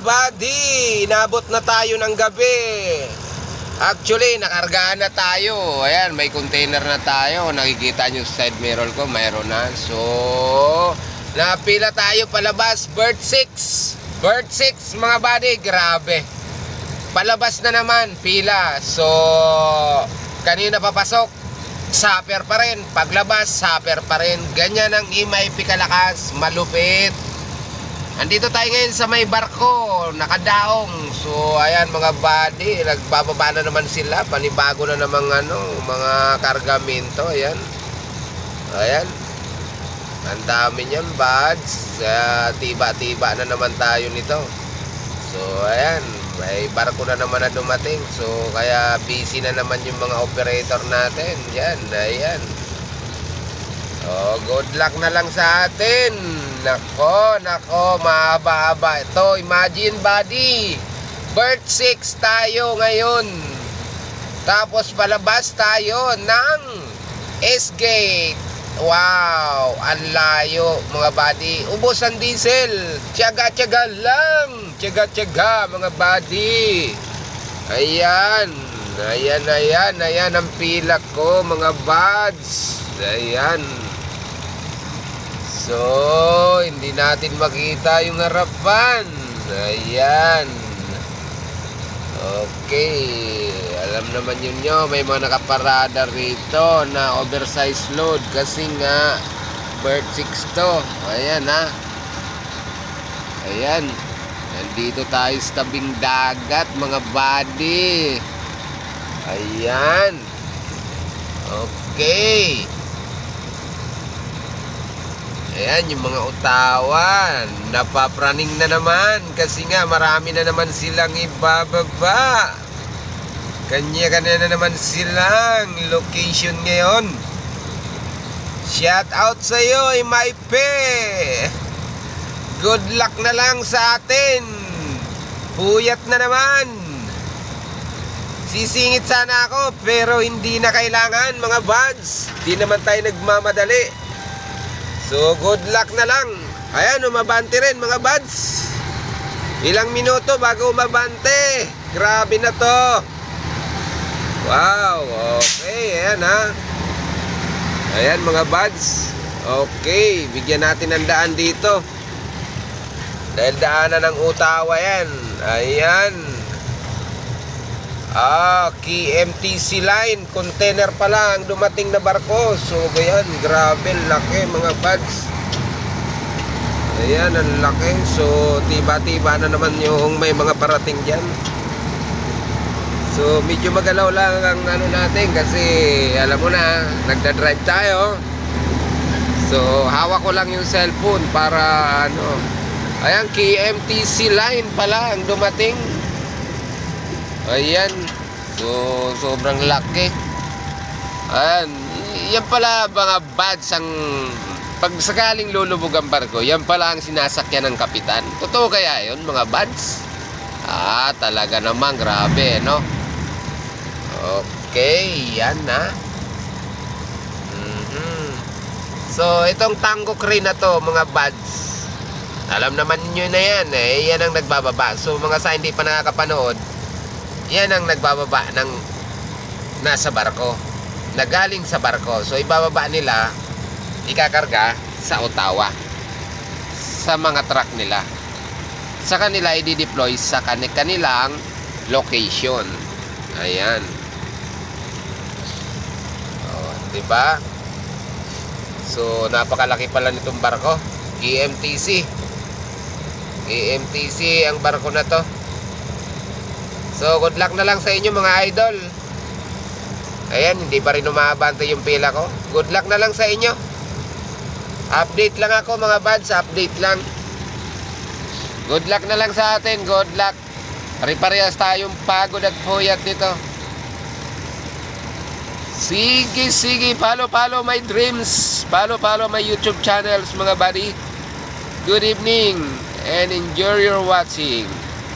buddy, inabot na tayo ng gabi. Actually, nakargaan na tayo. Ayan, may container na tayo. Nakikita nyo sa side mirror ko, mayroon na. So, napila tayo palabas. Bird 6. Bird 6, mga buddy, grabe. Palabas na naman, pila. So, kanina papasok, sapper pa rin. Paglabas, sapper pa rin. Ganyan ang MIP kalakas, malupit. Andito tayo ngayon sa may barko, nakadaong. So, ayan mga buddy, nagbababa na naman sila. Panibago na namang mga kargamento. Ayan. Ayan. Ang dami niyan, buds. Tiba-tiba na naman tayo nito. So, ayan. May barko na naman na dumating. So, kaya busy na naman yung mga operator natin. Yan, ayan. Oh, good luck na lang sa atin. Nako, mahaba-haba. Ito, imagine buddy. Bird 6 tayo ngayon. Tapos palabas tayo ng S-Gate. Wow, ang layo mga buddy. Ubos ang diesel. Tiyaga-tiyaga lang. Tiyaga-tiyaga mga buddy. Ayan. Ayan ang pila ko mga buds. Ayan. So, hindi natin makita yung harapan. Ayan. Okay. Alam naman yun nyo, may mga nakaparada rito na oversize load. Kasi nga, bird 6 to. Ayan ha. Ayan. Nandito tayo sa tabing dagat, mga buddy. Ayan. Okay. Ayan, yung mga utawan, napapraning na naman kasi nga marami na naman silang ibababa. Kanya-kanya na naman silang location ngayon. Shout out sa iyo, MIP. Good luck na lang sa atin. Puyat na naman. Sisingit sana ako pero hindi na kailangan mga buds. Di naman tayo nagmamadali. So, good luck na lang. Ayan, umabante rin mga buds. Ilang minuto bago umabante. Grabe na to. Wow, okay. Ayan ha. Ayan mga buds. Okay, bigyan natin ng daan dito. Dahil daanan ng Utawa yan. Ayan. KMTC line, container pa lang dumating na barko. So ayan, grabe, laki mga buds. Ayan, ang laki. So tiba-tiba na naman yung may mga parating dyan. So medyo magalaw lang ang natin kasi alam mo na, nagda-drive tayo. So hawak ko lang yung cellphone para ayan, KMTC line pala ang dumating. Ayan. So, sobrang laki. Ayan. Yan pala mga buds ang pag sakaling lulubog ang barko, yan pala ang sinasakyan ng kapitan. Totoo kaya yun mga buds? Talaga naman. Grabe, no? Okay. Yan na. So, itong Tango Crane na to mga buds, alam naman nyo na yan. Yan ang nagbababa. So, mga sa hindi pa nakakapanood, yan ang nagbababa ng nasa barko, nagaling sa barko. So ibababa nila, ikakarga sa Ottawa, sa mga truck nila. Sa kanila i-deploy sa kanilang location. Ayan. Diba? So napakalaki pala nitong barko. KMTC ang barko na to. So, good luck na lang sa inyo mga idol. Ayan, hindi pa rin umabante yung pila ko. Good luck na lang sa inyo. Update lang ako mga buds, update lang. Good luck na lang sa atin, good luck. Pare-parehas tayong pagod at puyat dito. Sige, follow my dreams. Follow my YouTube channels mga buddy. Good evening and enjoy your watching.